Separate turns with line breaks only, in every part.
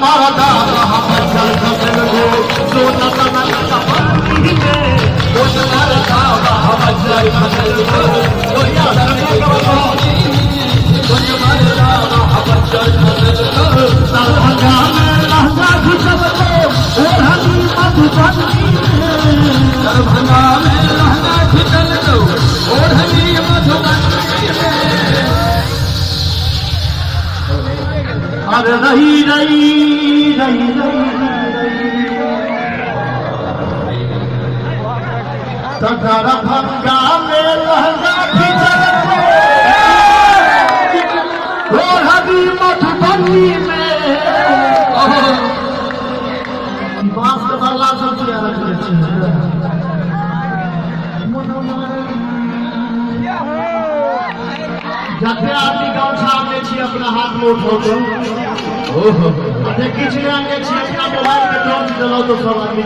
मारा हम चल खबल हो जो नतना कपाली में वो मारा हम चल खबल हो जो याद कपाली वो मारा हम चल खबल हो दरभंगा में लहंगा घुसब हो ओढ़नी मधुबनी दरभंगा में लहंगा घुसल हो ओढ़नी मधुबनी अरे रही रही रही दरभंगा में लहंगा घुसल हो ओढ़नी मधुबनी में बांस के बल्ला सब तैयार करे छी जते आदमी गमछा आने छी अपना हाथ में उठो तो ओहो अरे किछ ले आने छी अपना मोबाइल में टॉर्च जलाओ तो सब आदमी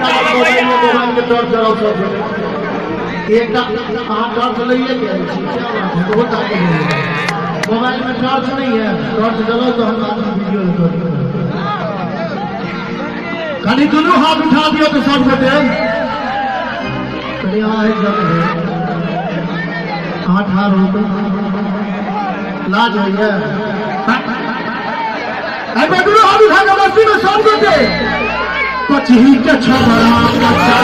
मोबाइल में टॉर्च जलाओ सब एकटा हां टॉर्च लइए के छी क्या बात है बहुत आगे मोबाइल में टॉर्च नहीं है टॉर्च जलाओ तो हम आदमी वीडियो रिकॉर्ड कहीं दोनों हाथ उठा दियो तो सब बेटे यहाँ एक जगह है 8 रुपए लाज हो गया अरे दोनों हाथ उठा के मस्ती में सब बेटे पचही के छबड़ा बच्चा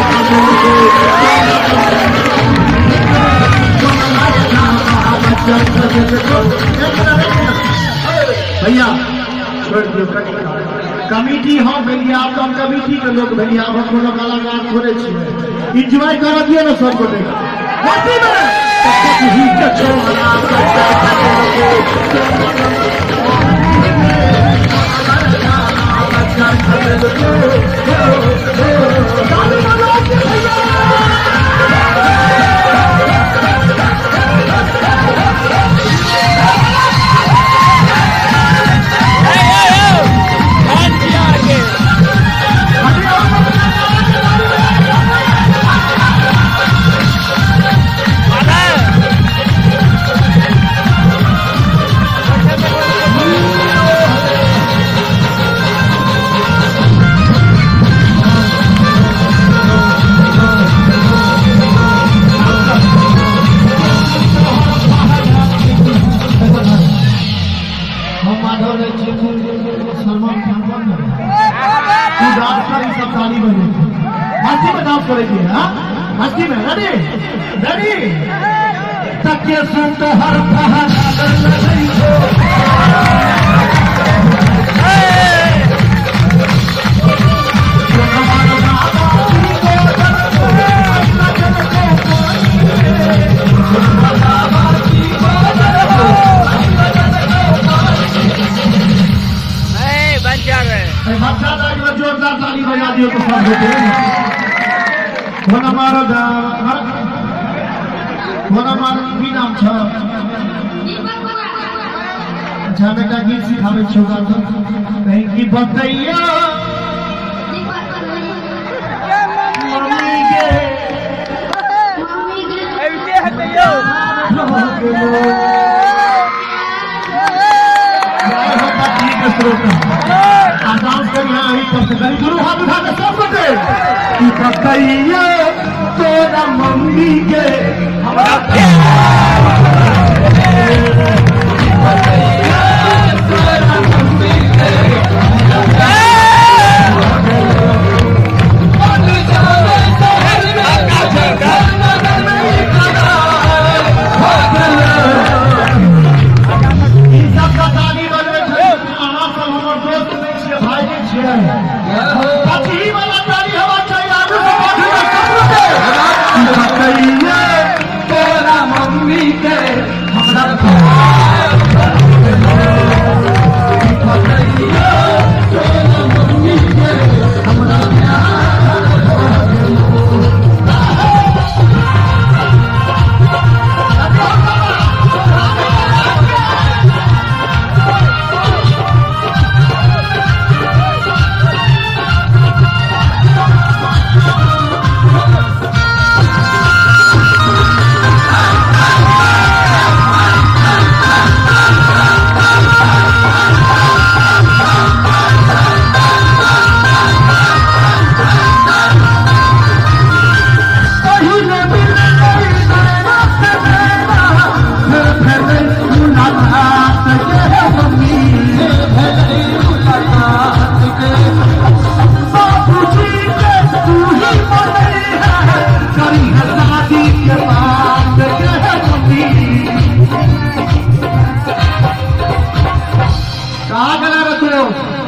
भैया छोड़ दियो कमिटी हम भेलिए आप तो हम कमिटी के लोग भेलिए आप हम कोनो कलाकार थोड़े छी एंजॉय कर दिए ना सब गोटे मस्ती में ही के छोड़ा मस्ती में रेडी रेडी तके सुन तो हर पहाड़ लगी हो जोरदार ताली बजा दियो तो सब बेटे हमारा की नाम छ अच्छा बेटा गीत सिखावे छोगा तो कहीं की बतैया मम्मी के ऐसे हटैयो डांस करना ही पसंद गुरु हाथ उठा के सब बटे की बतैया तोरा मम्मी के हमरा तोरा मम्मी के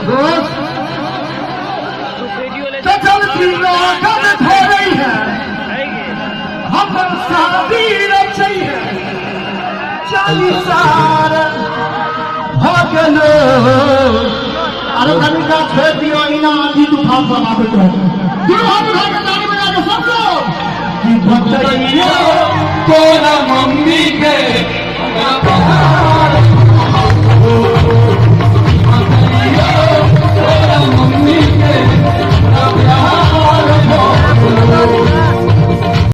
दोस्त चलती लागत हो रही है हम शादी रची है 40 साल हो गलो अरे कनिका छोड़ दियो इना आंधी तूफान बनाबत रहे दुल्हन घर के गाड़ी बजा के समझो कि भक्तैया तोरा मम्मी के